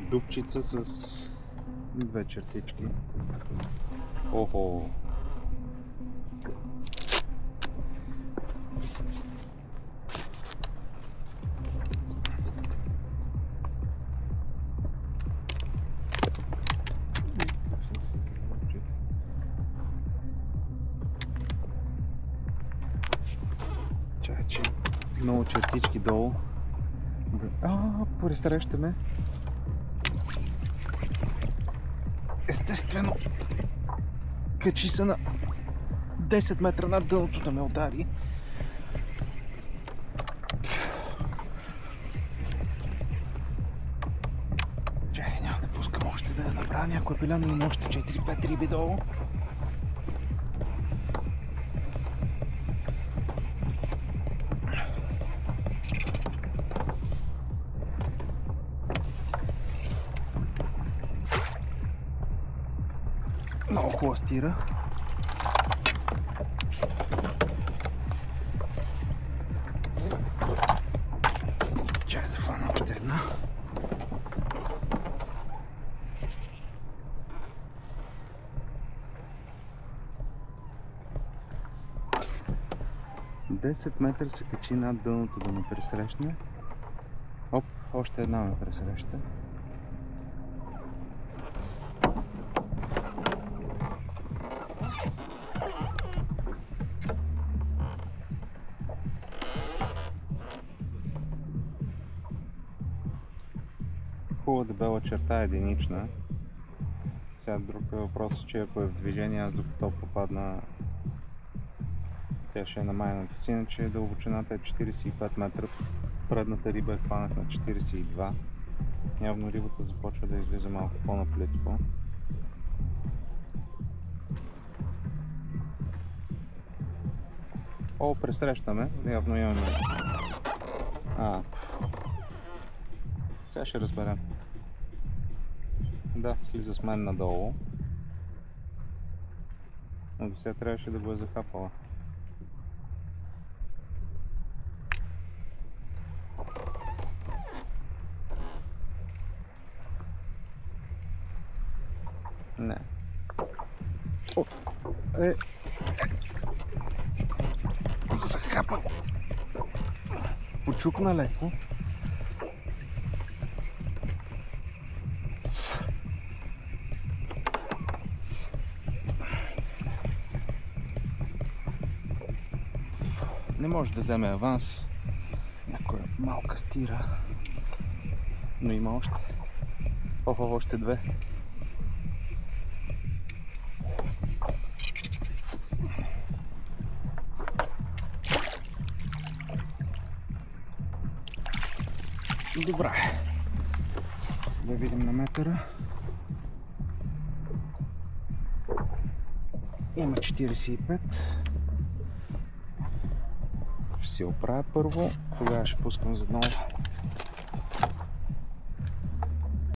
дупчица с две чертички. Охо! Чачи, много чертички долу. Пресрещаме. Естествено, качи се на 10 метра над дъното да ме удари. Чай, няма да пускам още да я направя някоя пиля, но има още 4-5 риби долу. Много хубава стира. Чай да фана още една. Десет метра се качи над дъното да ме пресрещне. Оп, още една ме пресреща. Хубава дебела черта, единична. Сега друг въпрос е, че ако е в движение, аз докато попадна, тя ще е на майната си, иначе дълбочината е 45 метра. Предната риба е хванах на 42. Явно рибата започва да излиза малко по-наплитко. О, пресрещаме. Явно имаме. Сега ще разберем. Да, слиза с мен надолу. Но сега трябваше да го е захапала. Не. О! Захапа! Почукна леко. Не може да вземе аванс. Някоя малка стира. Но има още. Още две. Добре. Да видим на метъра. Има 45. Ще си оправя първо, тогава ще пускам за нова.